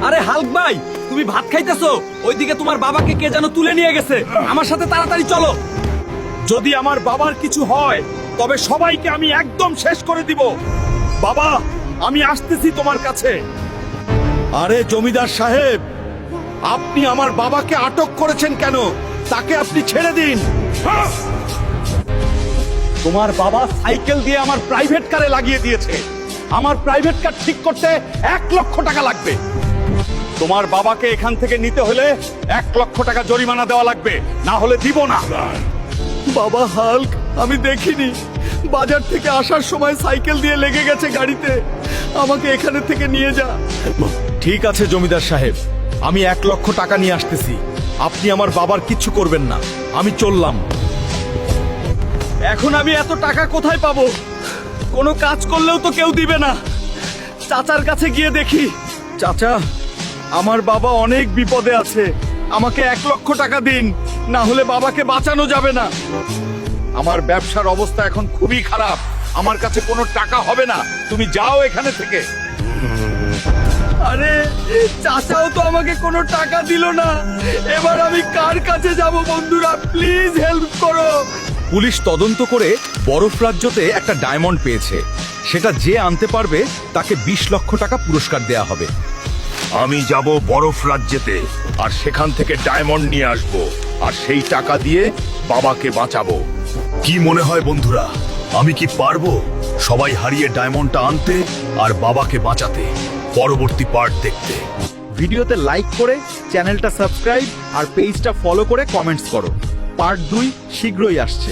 আরে হাল্ক ভাই, তুমি ভাত খাইতেছো, ওইদিকে তোমার বাবাকে কে যেন তুলে নিয়ে গেছে। আমার সাথে তাড়াতাড়ি চলো। যদি আমার বাবার কিছু হয় তবে সবাইকে আমি একদম শেষ করে দিব। বাবা, আমি আসতেছি তোমার কাছে। আরে জমিদার সাহেব, আপনি আমার বাবাকে আটক করেছেন কেন? তাকে আপনি ছেড়ে দিন। তোমার বাবা সাইকেল দিয়ে আমার প্রাইভেট কারে লাগিয়ে দিয়েছে। আমার প্রাইভেট কার ঠিক করতে 1,00,000 টাকা লাগবে। তোমার বাবাকে এখান থেকে নিতে হলে 1,00,000 টাকা জরিমানা দেওয়া লাগবে, না হলে দিব না। বাবা হাল্ক, আমি দেখিনি। বাজার থেকে আসার সময় সাইকেল দিয়ে লেগে গেছে গাড়িতে। আমাকে এখানে থেকে নিয়ে যা। ঠিক আছে জমিদার সাহেব, আমি 1,00,000 টাকা নিয়ে আসতেছি। আপনি আমার বাবার কিচ্ছু করবেন না। আমি চললাম। এখন আমি এত টাকা কোথায় পাবো? কোনো কাজ করলেও তো কেউ দিবে না। চাচার কাছে গিয়ে দেখি। চাচা, আমার বাবা অনেক বিপদে আছে। আমাকে 1,00,000 টাকা দিন, না হলে বাবাকে বাঁচানো যাবে না। আমার ব্যবসার অবস্থা এখন খুবই খারাপ। আমার কাছে কোনো টাকা হবে না। তুমি যাও এখানে থেকে। আরে চাচাও তো আমাকে কোনো টাকা দিল না। এবার আমি কার কাছে যাব? বন্ধুরা, প্লিজ হেল্প করো। পুলিশ তদন্ত করে বরফ রাজ্যতে একটা ডায়মন্ড পেয়েছে। সেটা যে আনতে পারবে তাকে 20,00,000 টাকা পুরস্কার দেয়া হবে। আমি যাব বরফ রাজ্যেতে, আর সেখান থেকে ডায়মন্ড নিয়ে আসব, আর সেই টাকা দিয়ে বাবাকে বাঁচাবো। কি মনে হয় বন্ধুরা, আমি কি পারবো সবাই হারিয়ে ডায়মন্ডটা আনতে আর বাবাকে বাঁচাতে? পরবর্তী পার্ট দেখতে ভিডিওতে লাইক করে চ্যানেলটা সাবস্ক্রাইব আর পেজটা ফলো করে কমেন্টস করো। পার্ট 2 শীঘ্রই আসছে।